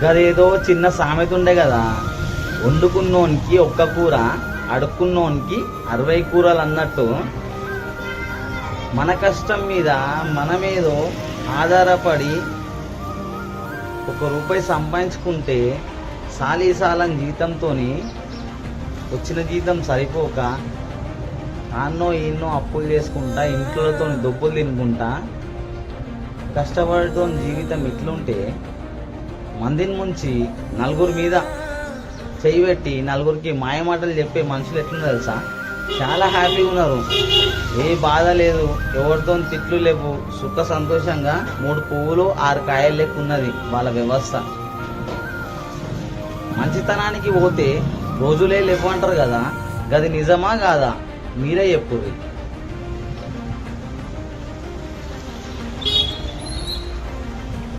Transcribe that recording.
గదేదో చిన్న సామెత ఉండే కదా, వండుకున్నోనికి ఒక్క కూర, అడుక్కున్నోనికి 60 కూరలు అన్నట్టు మన కష్టం మీద మనమేదో ఆధారపడి ₹1 సంపాదించుకుంటే సాలీసాలం జీతంతో వచ్చిన జీతం సరిపోక ఆన్నో ఈన్నో అప్పులు చేసుకుంటా ఇంట్లోతో దొప్పులు తినుకుంటా కష్టపడటం జీవితం ఇట్లుంటే మందిని ముంచి నలుగురి మీద చెయ్యి పెట్టి నలుగురికి మాయమాటలు చెప్పే మనుషులు ఎట్లున్నారు తెలుసా? చాలా హ్యాపీగా ఉన్నారు, ఏ బాధ లేదు, ఎవరితో తిట్లు లేవు, సుఖ సంతోషంగా 3 పువ్వులు 6 కాయలు లెక్క ఉన్నది వాళ్ళ వ్యవస్థ. మంచితనానికి పోతే రోజులే లేవు అంటారు కదా, గది నిజమా కాదా మీరే చెప్పుర్రి.